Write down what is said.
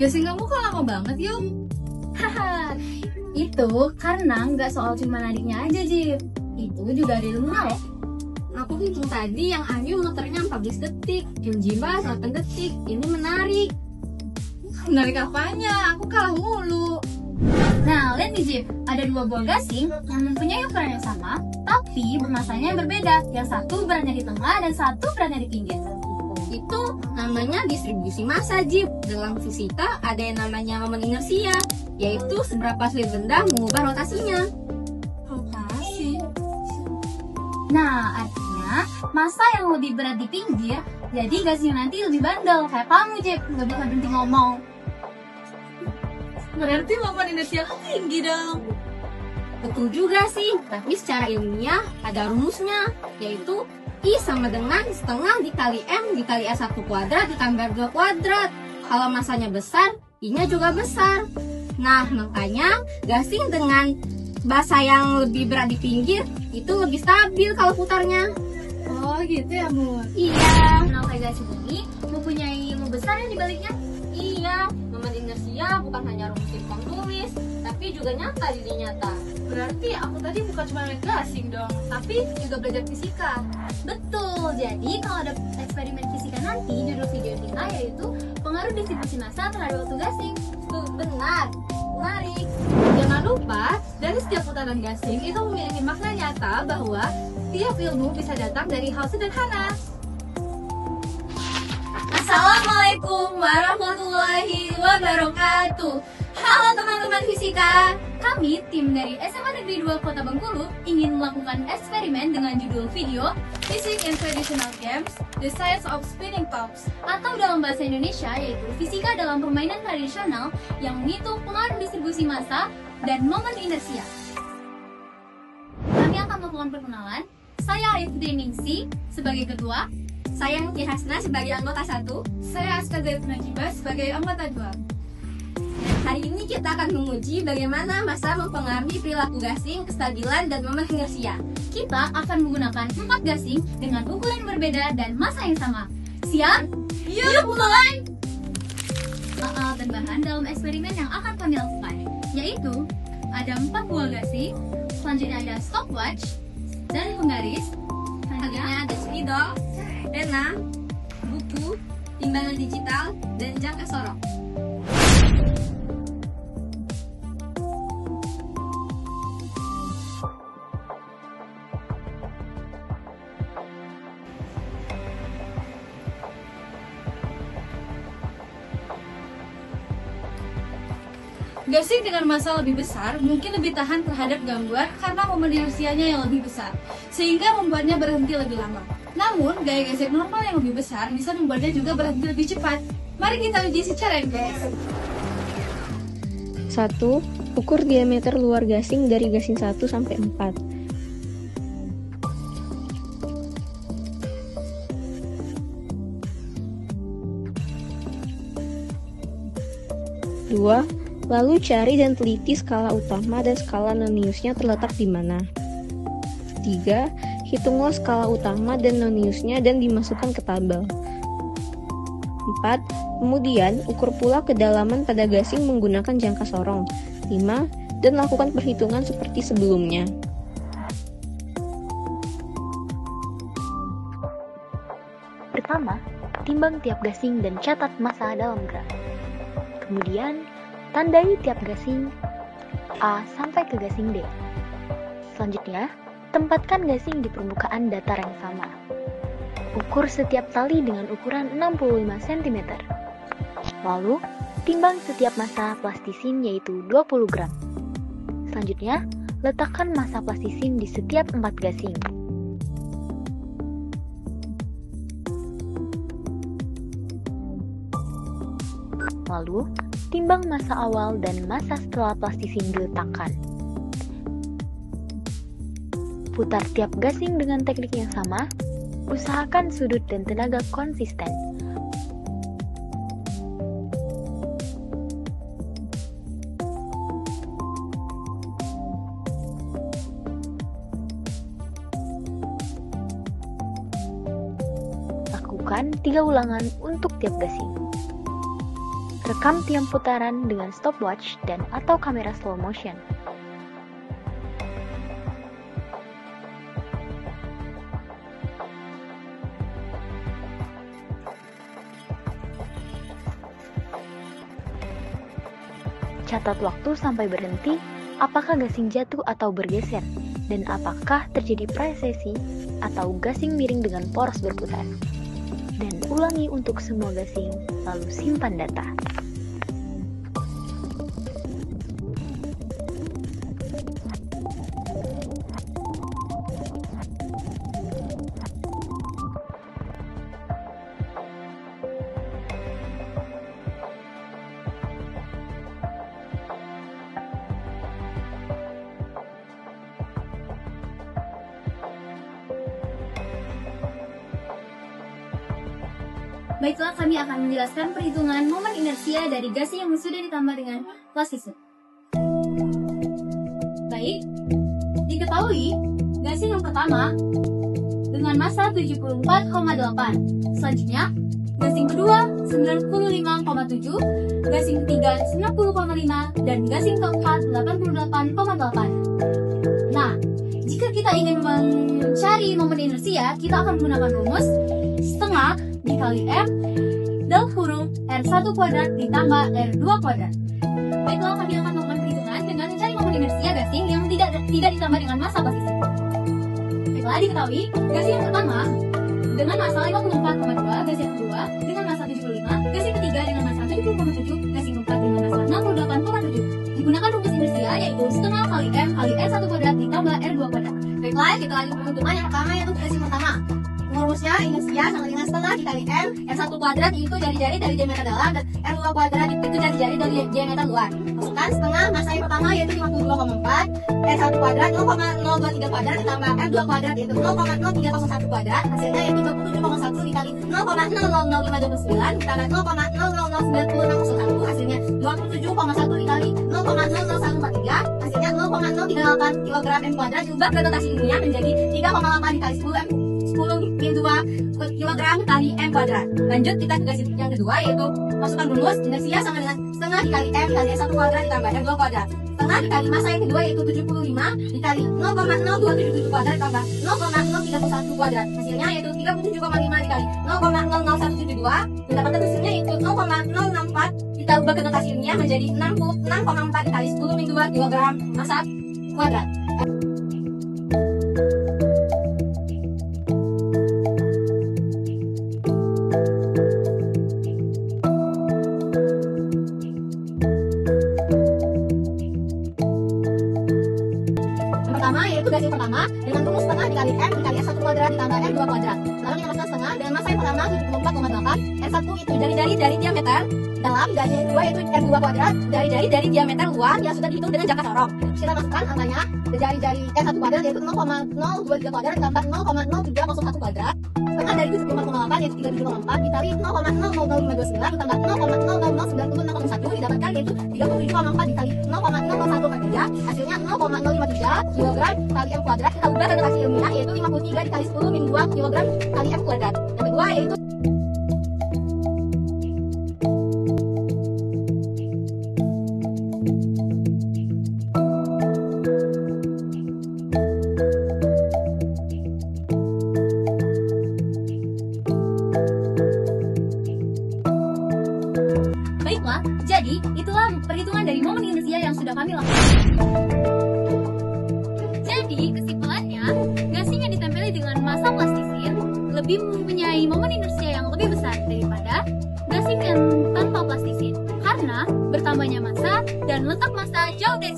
Gasing kamu kok lama banget, Yuk? Haha, itu karena nggak soal cuma nariknya aja, Jip. Itu juga ada ilmunya loh. Aku hitung tadi yang Ayu muternya 14 detik, yang Jimba 8 detik. Ini menarik. Menarik apanya? Aku kalah mulu. Nah, lihat nih Jip, ada dua buah gasing yang mempunyai ukuran yang sama, tapi bermasanya yang berbeda. Yang satu beratnya di tengah dan satu beratnya di pinggir. Itu namanya distribusi massa, Jip. Dalam fisika ada yang namanya momen inersia, yaitu seberapa sulit benda mengubah rotasinya. Rotasi? Nah, artinya massa yang lebih berat di pinggir, jadi gasing nanti lebih bandel. Kayak kamu Jip, nggak bisa berhenti ngomong. Berarti momen inersia aku tinggi dong. Betul juga sih, tapi secara ilmiah ada rumusnya, yaitu I sama dengan setengah dikali M dikali S1 kuadrat ditambah 2 kuadrat. Kalau masanya besar, I-nya juga besar. Nah, makanya gasing dengan basa yang lebih berat di pinggir itu lebih stabil kalau putarnya. Oh gitu ya, Mun? Iya. Nah, kayak gasing ini mempunyai ilmu besar ya di baliknya. Iya, momen inersia bukan hanya rumus simpang tulis, tapi juga nyata di dunia nyata. Berarti aku tadi bukan cuma main gasing dong, tapi juga belajar fisika. Betul, jadi kalau ada eksperimen fisika nanti, judul video kita yaitu pengaruh distribusi massa terhadap waktu gasing. Tuh, benar. Menarik. Jangan lupa, dari setiap putaran gasing itu memiliki makna nyata bahwa tiap ilmu bisa datang dari hal sederhana. Assalamualaikum warahmatullahi wabarakatuh. Halo teman-teman fisika. Kami, tim dari SMA Negeri 2 Kota Bengkulu, ingin melakukan eksperimen dengan judul video Physics in Traditional Games, The Science of Spinning Tops, atau dalam bahasa Indonesia yaitu fisika dalam permainan tradisional yang menghitung pengaruh distribusi massa dan momen inersia. Kami akan melakukan perkenalan. Saya Arifudin Ningsi sebagai ketua. Saya Muti Hasna sebagai anggota 1. Saya Aska Zaid Najibah sebagai anggota 2. Hari ini kita akan menguji bagaimana massa mempengaruhi perilaku gasing, kestabilan, dan momen inersia. Kita akan menggunakan 4 gasing dengan ukuran berbeda dan massa yang sama. Siap? Yuk mulai! Alat dan bahan dalam eksperimen yang akan kami lakukan, yaitu ada 4 buah gasing, selanjutnya ada stopwatch dan penggaris, Selanjutnya ada spidol, pena, buku, timbangan digital, dan jangka sorok. Gasing dengan massa lebih besar mungkin lebih tahan terhadap gangguan karena momen inersianya yang lebih besar, sehingga membuatnya berhenti lebih lama. Namun, gaya gesek normal yang lebih besar bisa membuatnya juga berhenti lebih cepat. Mari kita uji secara empiris. 1. Ukur diameter luar gasing dari gasing 1 sampai 4. 2. Lalu cari dan teliti skala utama dan skala noniusnya terletak di mana. 3. Hitunglah skala utama dan noniusnya dan dimasukkan ke tabel. 4. Kemudian, ukur pula kedalaman pada gasing menggunakan jangka sorong. 5. Dan lakukan perhitungan seperti sebelumnya. Pertama, timbang tiap gasing dan catat massa dalam graf. Kemudian, tandai tiap gasing A sampai ke gasing D. Selanjutnya, tempatkan gasing di permukaan datar yang sama. Ukur setiap tali dengan ukuran 65 cm. Lalu, timbang setiap massa plastisin yaitu 20 gram. Selanjutnya, letakkan massa plastisin di setiap 4 gasing. Lalu, timbang massa awal dan massa setelah plastisin diletakkan. Putar tiap gasing dengan teknik yang sama. Usahakan sudut dan tenaga konsisten. Lakukan 3 ulangan untuk tiap gasing. Rekam tiap putaran dengan stopwatch dan atau kamera slow motion. Catat waktu sampai berhenti, apakah gasing jatuh atau bergeser, dan apakah terjadi precesi atau gasing miring dengan poros berputar. Dan ulangi untuk semua gasing, lalu simpan data. Baiklah, kami akan menjelaskan perhitungan momen inersia dari gasing yang sudah ditambah dengan plastisme. Baik, diketahui gasing yang pertama dengan massa 74,8. Selanjutnya, gasing kedua 95,7, gasing ketiga 90,5, dan gasing keempat 88,8. Nah, jika kita ingin mencari momen inersia, kita akan menggunakan rumus setengah dikali M del huruf R1 kuadrat ditambah R2 kuadrat. Baiklah, kami akan melakukan perhitungan dengan mencari momen inersia gasing yang tidak ditambah dengan massa plastisme. Baiklah, diketahui gasing yang pertama dengan massa 54,2, gasing kedua dengan massa 75, gasing ketiga dengan massa 70,7, gasing keempat dengan massa 68,7. Digunakan rumus inersia yaitu setengah kali M kali R1 kuadrat ditambah R2 kuadrat. Baiklah, kita lanjut perhitungan yang pertama yaitu gasing pertama. Rumusnya inersia sama dengan setengah dikali M, R1 kuadrat itu jari-jari dari diameter dalam, dan R2 kuadrat itu jari-jari dari diameter luar. Masukkan setengah, massa yang pertama yaitu 52,4, R1 kuadrat 0,023 kuadrat ditambah R2 kuadrat yaitu 0,0301 kuadrat, hasilnya yaitu 27,1 dikali 0,000529 ditambah 0,00090601, hasilnya 27,1 dikali 0,00143, hasilnya 0,038 kg M kuadrat, diubah ke notasi ilmiah menjadi 3,8 dikali 10 min 2 kg kali M kuadrat. Lanjut kita ke gasing yang kedua yaitu masukkan rumus inersia sama dengan setengah dikali M kali R1 kuadrat ditambah R2 kuadrat. Setengah dikali massa yang kedua yaitu 75 dikali 0,0277 kuadrat ditambah 0,031 kuadrat. Hasilnya yaitu 37,5 dikali 0,00172. Mendapatkan hasilnya yaitu 0,064. Kita ubah ke notasi ilmiah menjadi 66,4 dikali 10 min 2 kg massa kuadrat. Gasing pertama dengan rumus setengah dikali M dikali R1 kuadrat ditambah R2 kuadrat. Lalu kita masukkan setengah dengan massa yang pertama 74,8, R1 itu jari-jari dari diameter dalam, gasing yang kedua yaitu R2 kuadrat jari-jari dari diameter luar yang sudah dihitung dengan jangka sorong. Kita masukkan angkanya ke jari-jari R1 kuadrat yaitu 0,023 kuadrat ditambah 0,0301 kuadrat. Setengah dari 74,8 yaitu 37,4 dikali 0,00529 ditambah 0,0090601 didapatkan yaitu 37,4 dikali 0,0143, hasilnya 0,053 kg kali M kuadrat. Kita ubah ke notasi ilmiah yaitu 53 dikali 10 min 2 kg kali M kuadrat. Yang kedua yaitu Baiklah, jadi itulah perhitungan dari momen inersia yang sudah kami lakukan. Jadi, kesimpulannya, gasing yang ditempeli dengan massa plastisin lebih mempunyai momen inersia yang lebih besar daripada gasing yang tanpa plastisin karena bertambahnya massa dan letak massa jauh dari